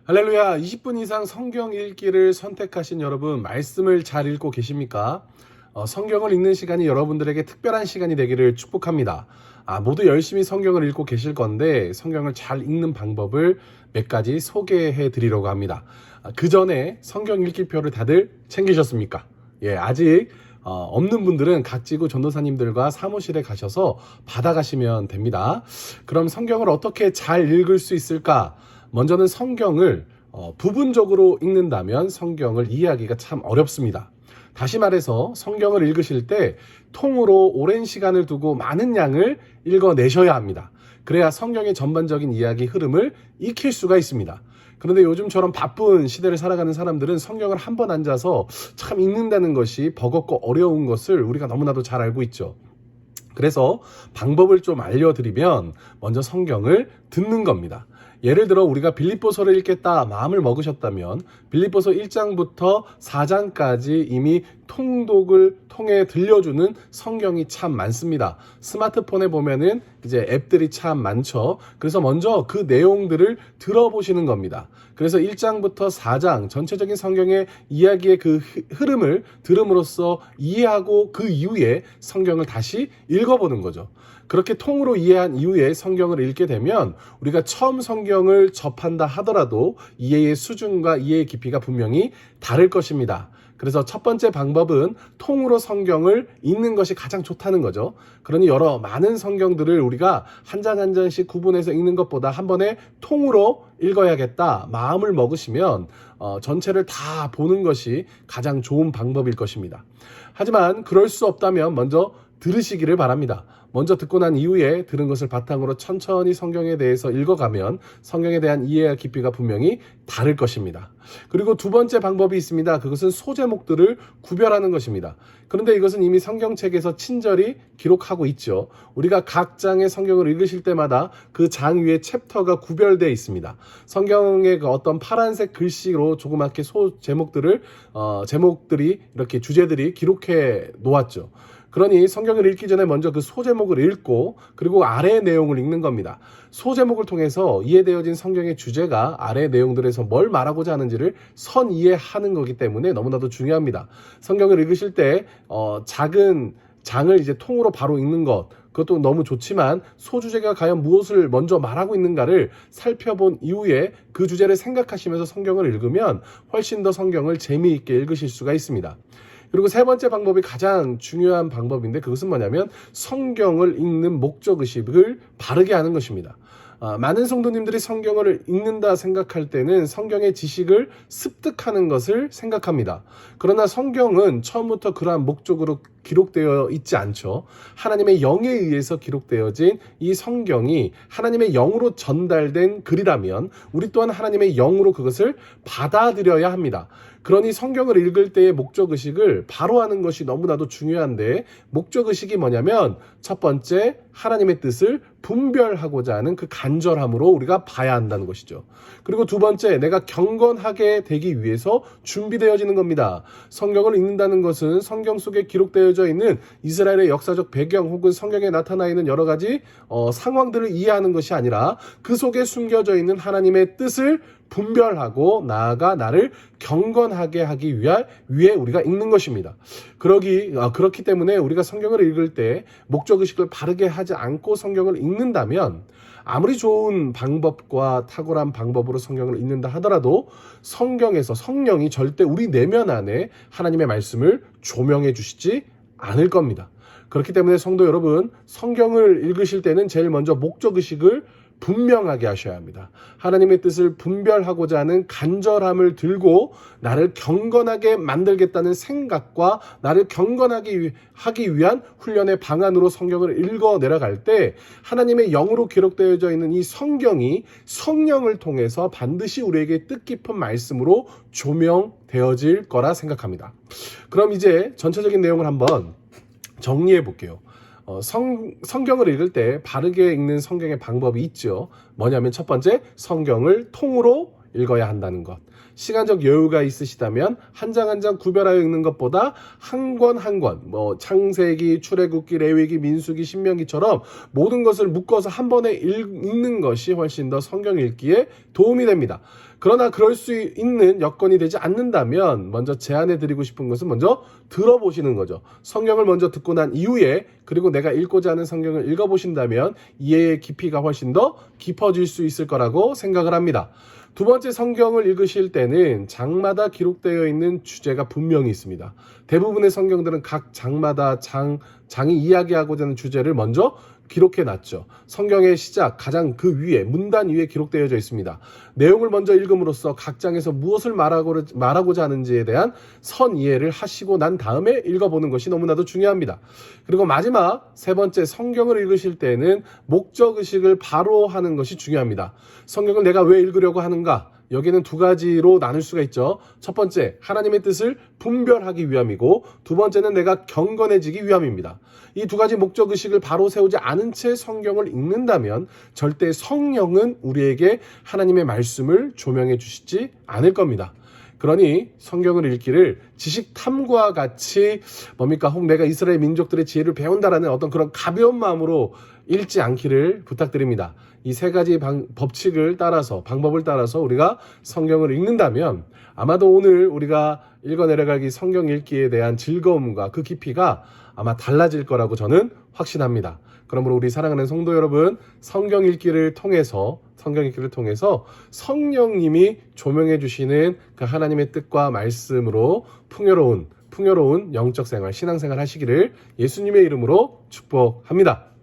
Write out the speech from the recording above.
할렐루야. 20분 이상 성경 읽기를 선택하신 여러분, 말씀을 잘 읽고 계십니까? 성경을 읽는 시간이 여러분들에게 특별한 시간이 되기를 축복합니다. 모두 열심히 성경을 읽고 계실 건데 성경을 잘 읽는 방법을 몇 가지 소개해 드리려고 합니다. 그 전에 성경 읽기표를 다들 챙기셨습니까? 예, 아직 없는 분들은 각지구 전도사님들과 사무실에 가셔서 받아가시면 됩니다. 그럼 성경을 어떻게 잘 읽을 수 있을까? 먼저는 성경을 부분적으로 읽는다면 성경을 이해하기가 참 어렵습니다. 다시 말해서 성경을 읽으실 때 통으로 오랜 시간을 두고 많은 양을 읽어내셔야 합니다. 그래야 성경의 전반적인 이야기 흐름을 익힐 수가 있습니다. 그런데 요즘처럼 바쁜 시대를 살아가는 사람들은 성경을 한 번 앉아서 참 읽는다는 것이 버겁고 어려운 것을 우리가 너무나도 잘 알고 있죠. 그래서 방법을 좀 알려드리면 먼저 성경을 듣는 겁니다. 예를 들어 우리가 빌립보서를 읽겠다 마음을 먹으셨다면 빌립보서 1장부터 4장까지 이미 통독을 통해 들려주는 성경이 참 많습니다. 스마트폰에 보면은 이제 앱들이 참 많죠. 그래서 먼저 그 내용들을 들어보시는 겁니다. 그래서 1장부터 4장 전체적인 성경의 이야기의 그 흐름을 들음으로써 이해하고 그 이후에 성경을 다시 읽어보는 거죠. 그렇게 통으로 이해한 이후에 성경을 읽게 되면 우리가 처음 성경을 접한다 하더라도 이해의 수준과 이해의 깊이가 분명히 다를 것입니다. 그래서 첫 번째 방법은 통으로 성경을 읽는 것이 가장 좋다는 거죠. 그러니 많은 성경들을 우리가 한 장 한 장씩 구분해서 읽는 것보다 한 번에 통으로 읽어야겠다 마음을 먹으시면 전체를 다 보는 것이 가장 좋은 방법일 것입니다. 하지만 그럴 수 없다면 먼저 들으시기를 바랍니다. 먼저 듣고 난 이후에 들은 것을 바탕으로 천천히 성경에 대해서 읽어가면 성경에 대한 이해와 깊이가 분명히 다를 것입니다. 그리고 두 번째 방법이 있습니다. 그것은 소제목들을 구별하는 것입니다. 그런데 이것은 이미 성경책에서 친절히 기록하고 있죠. 우리가 각 장의 성경을 읽으실 때마다 그 장 위에 챕터가 구별되어 있습니다. 성경의 그 어떤 파란색 글씨로 조그맣게 제목들이 이렇게 주제들이 기록해 놓았죠. 그러니 성경을 읽기 전에 먼저 그 소제목을 읽고 그리고 아래의 내용을 읽는 겁니다. 소제목을 통해서 이해되어진 성경의 주제가 아래의 내용들에서 뭘 말하고자 하는지를 선이해하는 거기 때문에 너무나도 중요합니다. 성경을 읽으실 때 작은 장을 이제 통으로 바로 읽는 것 그것도 너무 좋지만 소주제가 과연 무엇을 먼저 말하고 있는가를 살펴본 이후에 그 주제를 생각하시면서 성경을 읽으면 훨씬 더 성경을 재미있게 읽으실 수가 있습니다. 그리고 세 번째 방법이 가장 중요한 방법인데 그것은 뭐냐면 성경을 읽는 목적의식을 바르게 하는 것입니다. 많은 성도님들이 성경을 읽는다 생각할 때는 성경의 지식을 습득하는 것을 생각합니다. 그러나 성경은 처음부터 그러한 목적으로 기록되어 있지 않죠. 하나님의 영에 의해서 기록되어진 이 성경이 하나님의 영으로 전달된 글이라면 우리 또한 하나님의 영으로 그것을 받아들여야 합니다. 그러니 성경을 읽을 때의 목적의식을 바로 하는 것이 너무나도 중요한데 목적의식이 뭐냐면 첫 번째 하나님의 뜻을 분별하고자 하는 그 간절함으로 우리가 봐야 한다는 것이죠. 그리고 두 번째 내가 경건하게 되기 위해서 준비되어지는 겁니다. 성경을 읽는다는 것은 성경 속에 기록되어져 있는 이스라엘의 역사적 배경 혹은 성경에 나타나 있는 여러 가지 상황들을 이해하는 것이 아니라 그 속에 숨겨져 있는 하나님의 뜻을 분별하고 나아가 나를 경건하게 하기 위해 우리가 읽는 것입니다. 그렇기 때문에 우리가 성경을 읽을 때 목적의식을 바르게 하지 않고 성경을 읽는다면 아무리 좋은 방법과 탁월한 방법으로 성경을 읽는다 하더라도 성경에서 성령이 절대 우리 내면 안에 하나님의 말씀을 조명해 주시지 않을 겁니다. 그렇기 때문에 성도 여러분, 성경을 읽으실 때는 제일 먼저 목적의식을 분명하게 하셔야 합니다. 하나님의 뜻을 분별하고자 하는 간절함을 들고 나를 경건하게 만들겠다는 생각과 나를 경건하게 하기 위한 훈련의 방안으로 성경을 읽어 내려갈 때 하나님의 영으로 기록되어져 있는 이 성경이 성령을 통해서 반드시 우리에게 뜻깊은 말씀으로 조명되어질 거라 생각합니다. 그럼 이제 전체적인 내용을 한번 정리해 볼게요. 성경을 읽을 때 바르게 읽는 성경의 방법이 있죠. 뭐냐면 첫 번째, 성경을 통으로 읽어야 한다는 것. 시간적 여유가 있으시다면 한 장 한 장 구별하여 읽는 것보다 한 권 한 권, 창세기, 출애굽기, 레위기, 민수기, 신명기처럼 모든 것을 묶어서 한 번에 읽는 것이 훨씬 더 성경 읽기에 도움이 됩니다. 그러나 그럴 수 있는 여건이 되지 않는다면 먼저 제안해 드리고 싶은 것은 먼저 들어보시는 거죠. 성경을 먼저 듣고 난 이후에 그리고 내가 읽고자 하는 성경을 읽어보신다면 이해의 깊이가 훨씬 더 깊어질 수 있을 거라고 생각을 합니다. 두 번째, 성경을 읽으실 때는 장마다 기록되어 있는 주제가 분명히 있습니다. 대부분의 성경들은 각 장마다 장이 이야기하고자 하는 주제를 먼저 기록해 놨죠. 성경의 시작 가장 그 위에 문단 위에 기록되어져 있습니다. 내용을 먼저 읽음으로써 각 장에서 무엇을 말하고자 하는지에 대한 선 이해를 하시고 난 다음에 읽어보는 것이 너무나도 중요합니다. 그리고 마지막 세 번째, 성경을 읽으실 때는 목적의식을 바로 하는 것이 중요합니다. 성경을 내가 왜 읽으려고 하는가? 여기는 두 가지로 나눌 수가 있죠. 첫 번째, 하나님의 뜻을 분별하기 위함이고, 두 번째는 내가 경건해지기 위함입니다. 이 두 가지 목적의식을 바로 세우지 않은 채 성경을 읽는다면 절대 성령은 우리에게 하나님의 말씀을 조명해 주시지 않을 겁니다. 그러니 성경을 읽기를 지식 탐구와 같이 혹 내가 이스라엘 민족들의 지혜를 배운다라는 어떤 그런 가벼운 마음으로 읽지 않기를 부탁드립니다. 이 세 가지 법칙을 따라서, 방법을 따라서 우리가 성경을 읽는다면 아마도 오늘 우리가 읽어 내려가기 성경 읽기에 대한 즐거움과 그 깊이가 아마 달라질 거라고 저는 확신합니다. 그러므로 우리 사랑하는 성도 여러분, 성경 읽기를 통해서 성령님이 조명해 주시는 그 하나님의 뜻과 말씀으로 풍요로운 영적 생활, 신앙생활 하시기를 예수님의 이름으로 축복합니다.